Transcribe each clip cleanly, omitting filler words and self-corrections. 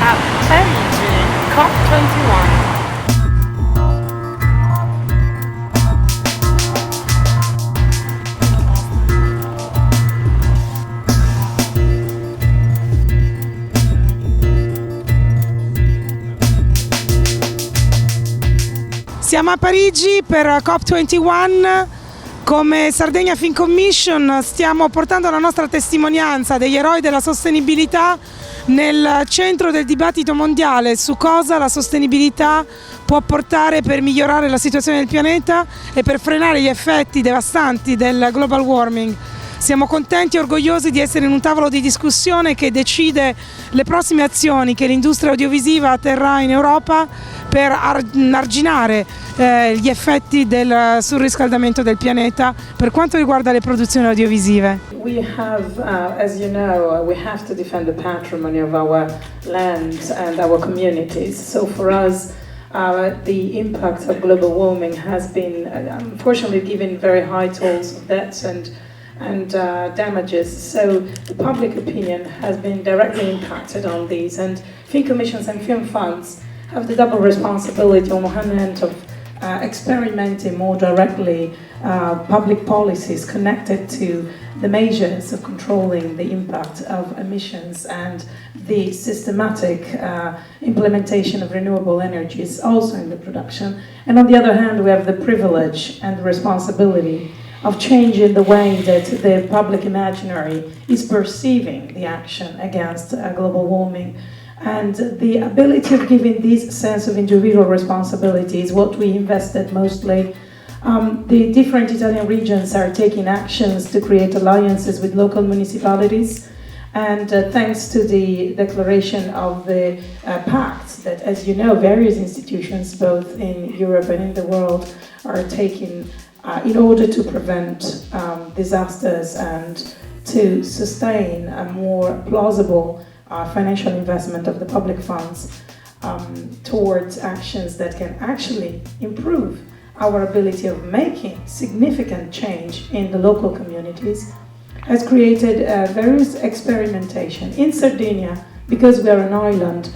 at Parigi COP21. Siamo a Parigi per COP21. Come Sardegna Film Commission stiamo portando la nostra testimonianza degli eroi della sostenibilità nel centro del dibattito mondiale su cosa la sostenibilità può portare per migliorare la situazione del pianeta e per frenare gli effetti devastanti del global warming. Siamo contenti e orgogliosi di essere in un tavolo di discussione che decide le prossime azioni che l'industria audiovisiva terrà in Europa per arginare gli effetti del surriscaldamento del pianeta per quanto riguarda le produzioni audiovisive. We have, as you know, we have to defend the patrimony of our land and our communities. So for us, the impact of global warming has been, unfortunately, given very high tolls of deaths and damages. So the public opinion has been directly impacted on these, and film commissions and film funds have the double responsibility on one hand of experimenting more directly public policies connected to the measures of controlling the impact of emissions and the systematic implementation of renewable energies also in the production. And on the other hand, we have the privilege and the responsibility of changing the way that the public imaginary is perceiving the action against global warming. And the ability of giving this sense of individual responsibility is what we invested mostly. The different Italian regions are taking actions to create alliances with local municipalities. And thanks to the declaration of the pact that, as you know, various institutions, both in Europe and in the world, are taking in order to prevent disasters and to sustain a more plausible financial investment of the public funds towards actions that can actually improve our ability of making significant change in the local communities, has created various experimentation. In Sardinia, because we are an island,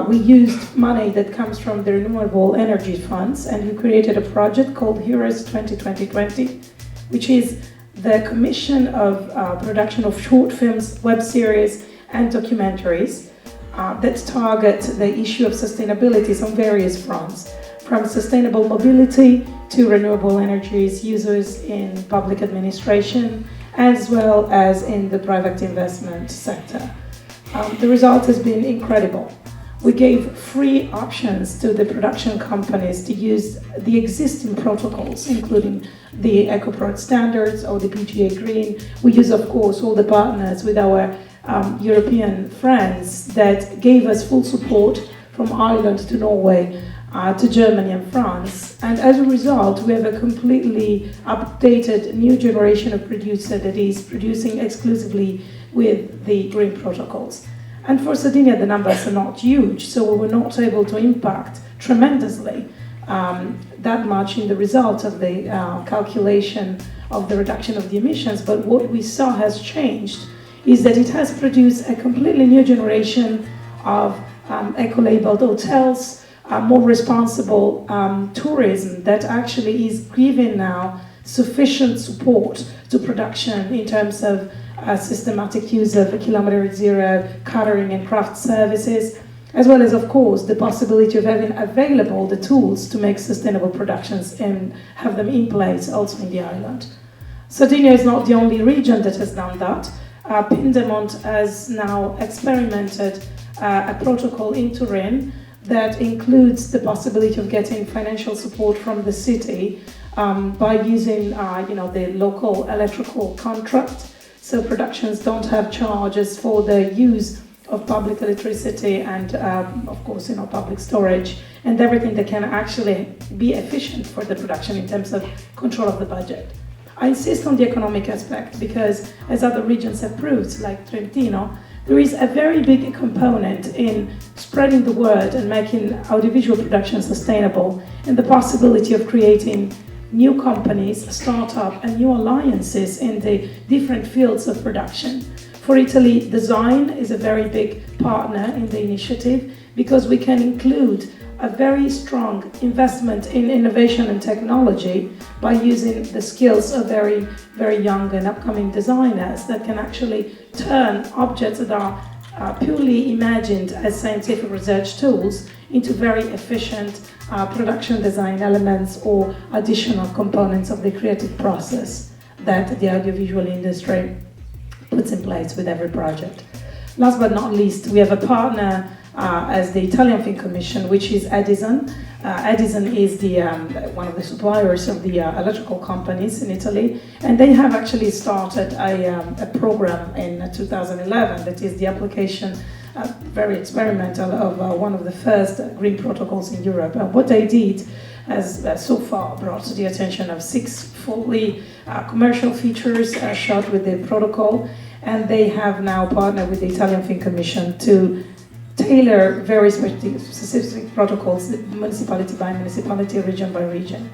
we used money that comes from the renewable energy funds, and we created a project called Heroes 2020, which is the commission of production of short films, web series, and documentaries that target the issue of sustainability on various fronts, from sustainable mobility to renewable energies users in public administration, as well as in the private investment sector. The result has been incredible. We gave free options to the production companies to use the existing protocols, including the Ecoprod standards or the PGA Green. We use, of course, all the partners with our European friends that gave us full support from Ireland to Norway to Germany and France. And as a result, we have a completely updated new generation of producer that is producing exclusively with the green protocols. And for Sardinia, the numbers are not huge, so we were not able to impact tremendously that much in the result of the calculation of the reduction of the emissions. But what we saw has changed is that it has produced a completely new generation of eco-labeled hotels, more responsible tourism that actually is giving now sufficient support to production in terms of systematic use of kilometer zero catering and craft services, as well as, of course, the possibility of having available the tools to make sustainable productions and have them in place also in the island. Sardinia is not the only region that has done that. Piedmont has now experimented a protocol in Turin that includes the possibility of getting financial support from the city by using the local electrical contract. So productions don't have charges for the use of public electricity and, of course, public storage and everything that can actually be efficient for the production in terms of control of the budget. I insist on the economic aspect because, as other regions have proved, like Trentino, there is a very big component in spreading the word and making audiovisual production sustainable and the possibility of creating new companies, startup and new alliances in the different fields of production. For Italy, design is a very big partner in the initiative because we can include a very strong investment in innovation and technology by using the skills of very, very young and upcoming designers that can actually turn objects that are purely imagined as scientific research tools into very efficient production design elements or additional components of the creative process that the audiovisual industry puts in place with every project. Last but not least, we have a partner as the Italian Film Commission, which is Edison. Edison is one of the suppliers of the electrical companies in Italy, and they have actually started a program in 2011 that is the application, very experimental, of one of the first green protocols in Europe. And what they did has so far brought to the attention of 6 fully commercial features shot with the protocol, and they have now partnered with the Italian Film Commission to tailor very specific protocols, municipality by municipality, region by region.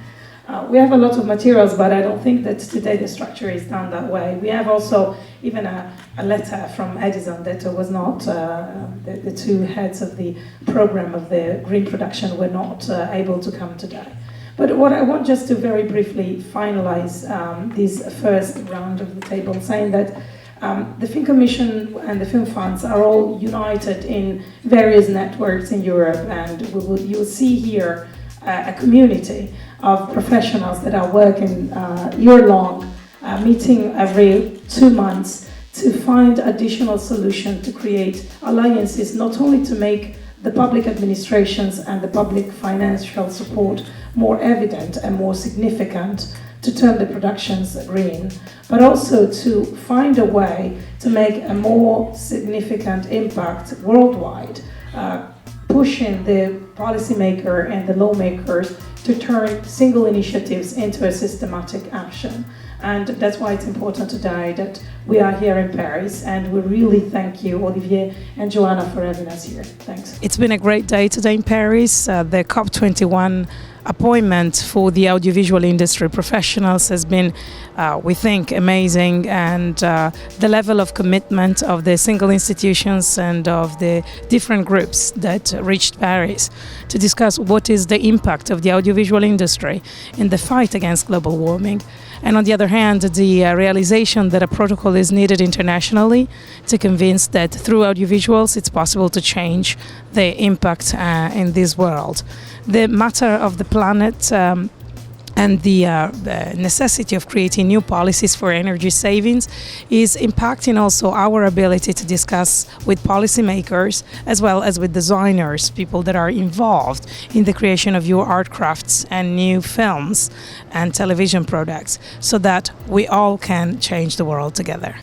We have a lot of materials, but I don't think that today the structure is done that way. We have also even a letter from Edison that was not, the two heads of the program of the green production were not able to come today. But what I want just to very briefly finalize this first round of the table, saying that the Film Commission and the Film Funds are all united in various networks in Europe, and you'll see here a community of professionals that are working year-long, meeting every 2 months to find additional solutions to create alliances, not only to make the public administrations and the public financial support more evident and more significant, to turn the productions green, but also to find a way to make a more significant impact worldwide, pushing the policymaker and the lawmakers to turn single initiatives into a systematic action. And that's why it's important today that we are here in Paris, and we really thank you, Olivier and Joanna, for having us here. Thanks. It's been a great day today in Paris. The COP21 appointment for the audiovisual industry professionals has been, we think, amazing, and the level of commitment of the single institutions and of the different groups that reached Paris to discuss what is the impact of the audiovisual industry in the fight against global warming, and on the other hand, the realization that a protocol is needed internationally to convince that through audiovisuals it's possible to change the impact in this world. The matter of the planet and the necessity of creating new policies for energy savings is impacting also our ability to discuss with policymakers as well as with designers, people that are involved in the creation of new art crafts and new films and television products, so that we all can change the world together.